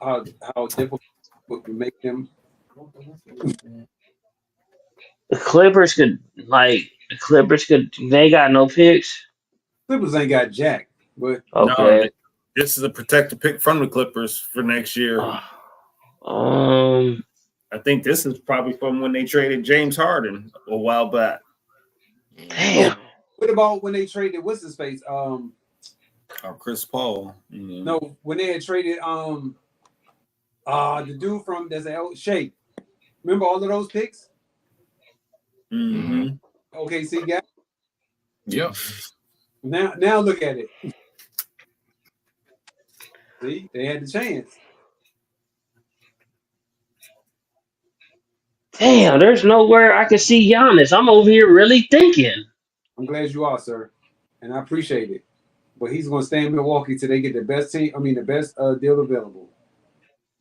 difficult it would make them. The Clippers could. They got no picks. Clippers ain't got jack, but Okay. No, this is a protected pick from the Clippers for next year. I think this is probably from when they traded James Harden a while back. Damn. what about when they traded what's his face? Or Chris Paul. No, when they had traded the dude from Shea. Remember all of those picks? Mm-hmm. Okay, see, guys. Yeah. Now look at it. See, they had the chance. Damn, there's nowhere I can see Giannis. I'm over here really thinking. I'm glad you are, sir, and I appreciate it. But he's going to stay in Milwaukee till they get the best team. I mean, the best deal available.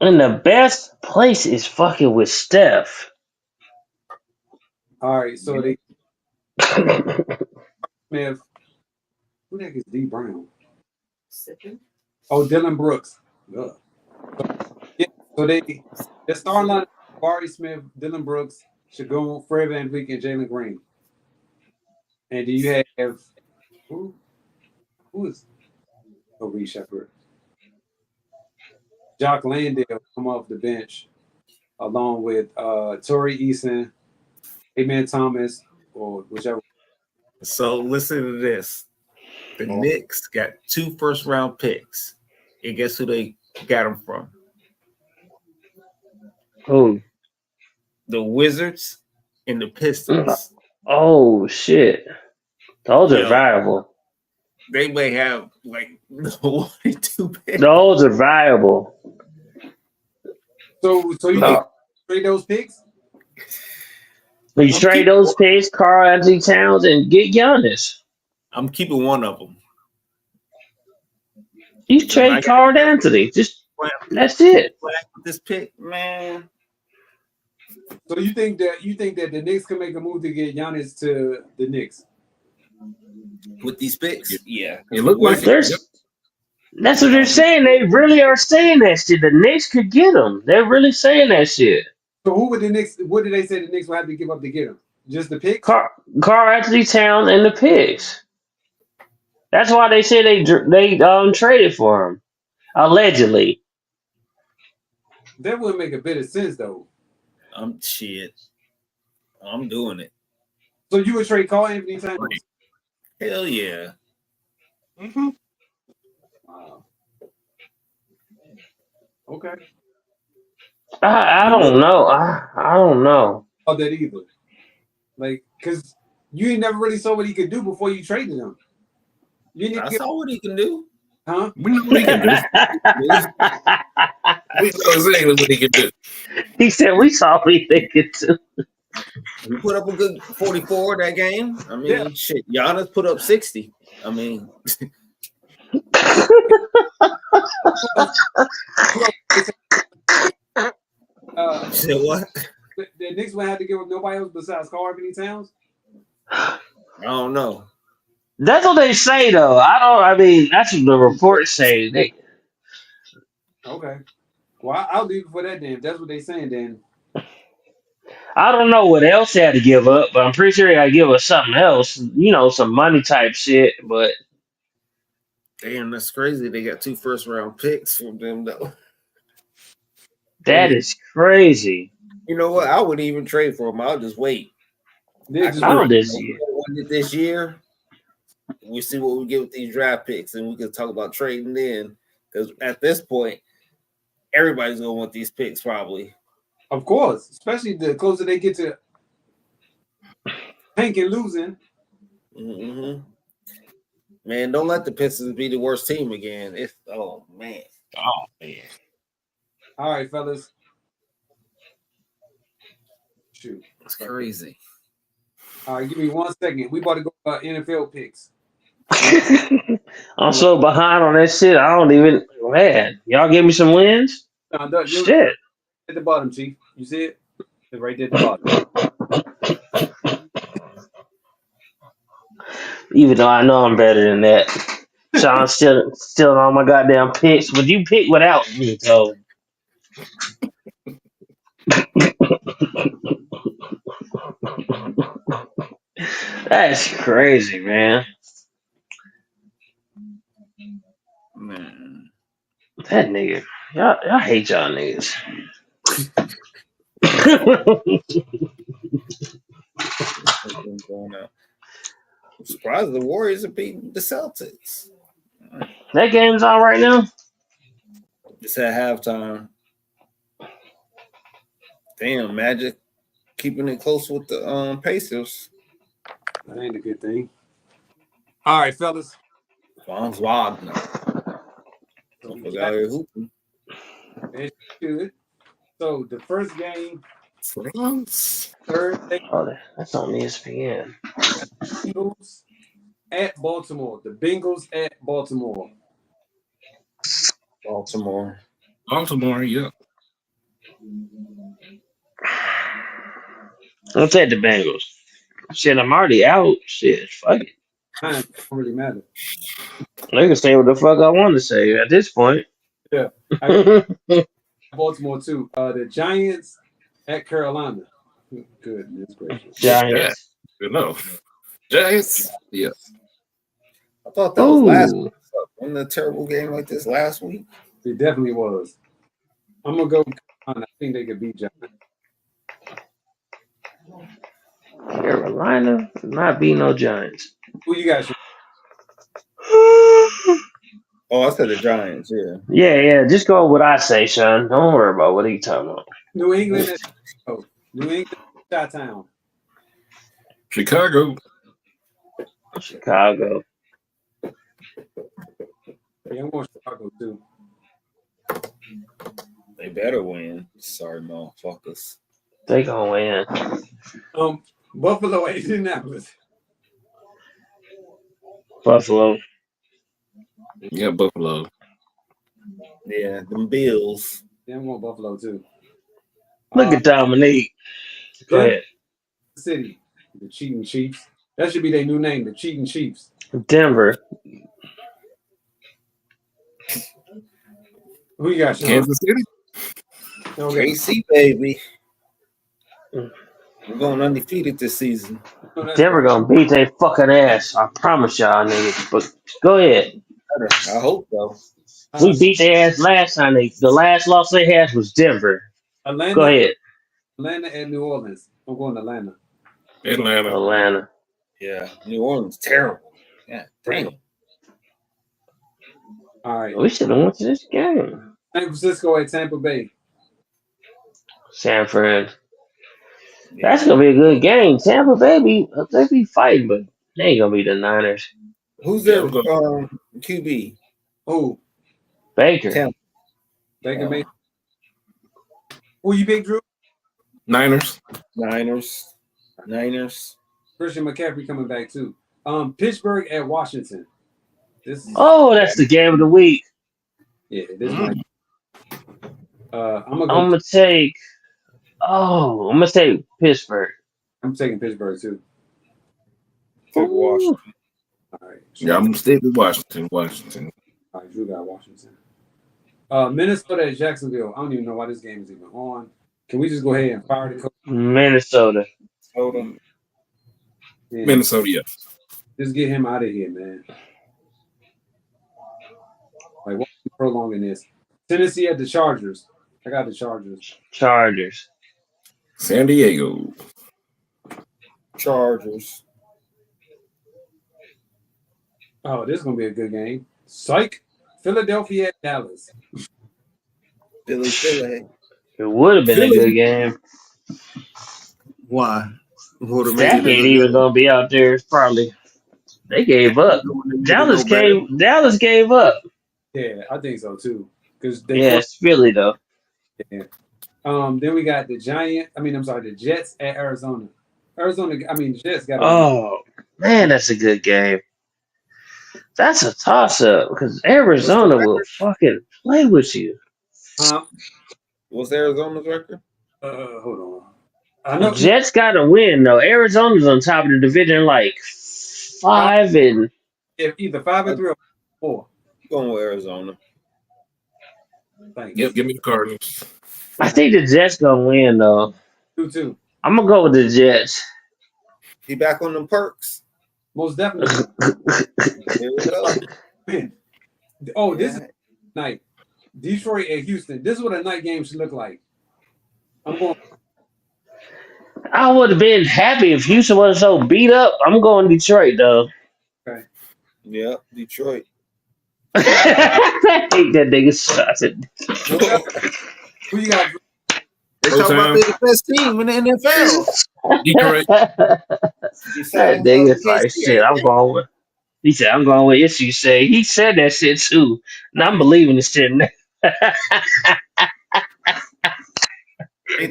And the best place is fucking with Steph. All right, so they Smith. Who the heck is D Brown? Sipping. Oh, Dylan Brooks. Ugh. So they're starting line: Barty Smith, Dylan Brooks, Shagun, Fred VanVleet, and Jalen Green. And do you have who is Reed Shepherd? Jock Landale come off the bench along with Torrey Eason, Amen Thomas, or whichever. So listen to this. The Knicks got 2 first-round picks. And guess who they got them from? Who? The Wizards and the Pistons. Oh shit. Those are Yeah. viable. They may have like 1 or 2 picks. Those are viable. So you No. can trade those picks? You trade those picks, Karl Anthony Towns, and get Giannis. I'm keeping one of them. You trade Karl Anthony. That's it. This pick, man. So you think that the Knicks can make a move to get Giannis to the Knicks? With these picks, yeah. It looked like it. That's what they're saying. They really are saying that shit. The Knicks could get him. They're really saying that shit. So who would the Knicks? What did they say the Knicks would have to give up to get him? Just the picks? Karl Anthony Towns and the picks. That's why they say they traded for him, allegedly. That wouldn't make a bit of sense though. I'm doing it. So you would trade Karl Anthony Towns? Hell yeah. Mm-hmm. Wow. Okay. I don't know. I don't know. About that either. Like, cause you ain't never really saw what he could do before you traded him. You didn't I get, saw what he can do. huh? We know what he can do. We know exactly what he can do. He said we saw what he could do. He put up a good 44 that game. I mean, Yeah. shit. Giannis put up 60. I mean, shit, what? The Knicks would have to give up nobody else besides Karl Anthony Towns. I don't know. That's what they say, though. I mean, that's what the reports say. Okay. Well, I'll leave it for that then. If that's what they're saying, then I don't know what else they had to give up, but I'm pretty sure they got to give us something else. Some money type shit. But Damn, that's crazy. They got 2 first-round picks from them, though. that is crazy. You know what? I wouldn't even trade for them. I'll just wait. they just I don't wait. this We year. won it this year. We see what we get with these draft picks, and we can talk about trading then. Because at this point, everybody's gonna want these picks probably. Of course, especially the closer they get to tanking, losing. Mm-hmm. Man, don't let the Pistons be the worst team again. Oh man. All right, fellas. Shoot. It's crazy. All right, give me 1 second. We about to go NFL picks. I'm so behind on that shit. I don't even. Man, y'all give me some wins? You're Shit. at the bottom, Chief. You see it? It's right there at the bottom. Even though I know I'm better than that. Sean still on my goddamn picks, but you pick without me, so. That's crazy, man. Man. That nigga. Y'all hate y'all niggas. I'm surprised the Warriors are beating the Celtics. That game's on right now? It's at halftime. Damn, Magic keeping it close with the Pacers. That ain't a good thing. All right, fellas. Franz Wagner. So, Was out here hooping. good. So the first game, France. Thursday, Oh, that's on ESPN. Bengals at Baltimore. The Bengals at Baltimore. Baltimore. Baltimore, yeah. I'll take the Bengals. Shit, I'm already out. Shit, fuck it. Time don't really matter. I can say what the fuck I want to say at this point. Yeah. I got Baltimore too. The Giants at Carolina. Goodness gracious. Giants. Good enough. Giants, yeah. I thought that was last Ooh. week. Wasn't a terrible game like this last week? It definitely was. I'm gonna go. I think they could beat Giants. Carolina not beat no Giants. Who you got? Oh, I said the Giants, yeah. Yeah. Just go with what I say, Sean. Don't worry about what he talking about. New England. New England. Chi-town. Chicago. Chicago. Yeah, I'm going Chicago too. They better win. Sorry, motherfuckers. They gonna win. Buffalo at Indianapolis. Buffalo. Yeah, Buffalo. Yeah, them Bills. Yeah, I'm going Buffalo too. Look at Dominique. Go ahead. City, the Cheating Chiefs. That should be their new name, the Cheating Chiefs. Denver. Who you got, Sean? Kansas City. Okay. KC, baby. We're going undefeated this season. Denver gonna beat their fucking ass. I promise y'all, niggas. But go ahead. I hope so. We beat their ass last time. The last loss they had was Denver. Atlanta. Go ahead. Atlanta and New Orleans. I'm going to Atlanta. Atlanta. Yeah, New Orleans, terrible. Yeah, damn. All right. We should have won this game. San Francisco at Tampa Bay. San Fran. That's gonna be a good game. Tampa Bay, they be fighting, but they ain't gonna be the Niners. Who's their QB? Who? Baker. Tampa. Baker Mayfield. Who you pick, Drew? Niners. Niners. Christian McCaffrey coming back too. Pittsburgh at Washington. This is Oh, that's the game of the week. this might. I'm I'm gonna take. Oh, I'm gonna take Pittsburgh. I'm taking Pittsburgh too. Take Washington. All right. Yeah, I'm still with Washington. Washington. All right, Drew got Washington. Minnesota at Jacksonville. I don't even know why this game is even on. Can we just go ahead and fire the coach? Minnesota. Hold on. Yeah, Minnesota, yeah. just get him out of here, man. Like, what's prolonging this? Tennessee at the Chargers. I got the Chargers. Chargers. San Diego. Chargers. Oh, this is gonna be a good game. Psych. Philadelphia at Dallas. Philly. It would have been a good game. Why? Dak ain't even gonna be out there. Probably. They gave up. Dallas gave up. Yeah, I think so too. Because Yeah, it's Philly though. Then we got the Jets at Arizona. Jets got. Oh man, that's a good game. That's a toss up because Arizona will fucking play with you. What's Arizona's record? Hold on. I The know Jets got to win though. Arizona's on top of the division, like 5 and. if either 5 and 3 or 4. Going with Arizona. Thanks. Yep, give me the Cardinals. I think the Jets gonna win though. 2-2. I'm gonna go with the Jets. He back on them perks. Most definitely. Here we go. Man. Oh, this is night. Detroit at Houston. This is what a night game should look like. I'm going. I would have been happy if Houston wasn't so beat up. I'm going Detroit though. Yeah, Detroit. I hate that nigga started. Who you got? They talk about being the best team in the NFL. Detroit. That nigga's like, shit, I'm going with. He said, I'm going with issue. Say he said that shit too. And I'm believing this shit. Ain't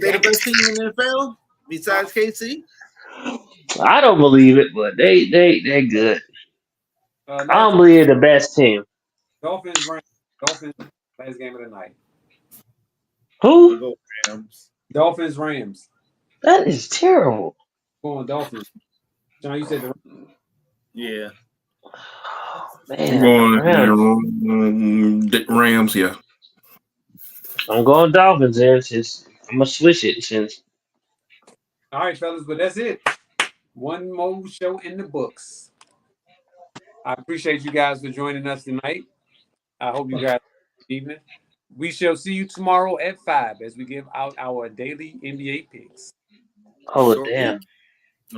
they the best team in the NFL besides KC? I don't believe it, but they good. I don't believe they're the best team. Dolphins, last game of the night. Who? Dolphins, Rams. That is terrible. Going Dolphins. John, you said the Yeah. I'm going Rams, yeah. I'm going Dolphins. I'm gonna switch it since. All right, fellas, but that's it. One more show in the books. I appreciate you guys for joining us tonight. I hope you guys have a good evening. We shall see you tomorrow at 5 as we give out our daily NBA picks. Oh Short damn!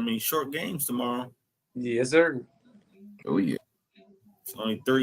week. Short games tomorrow. Yes, sir. Oh, yeah. It's only 3 games.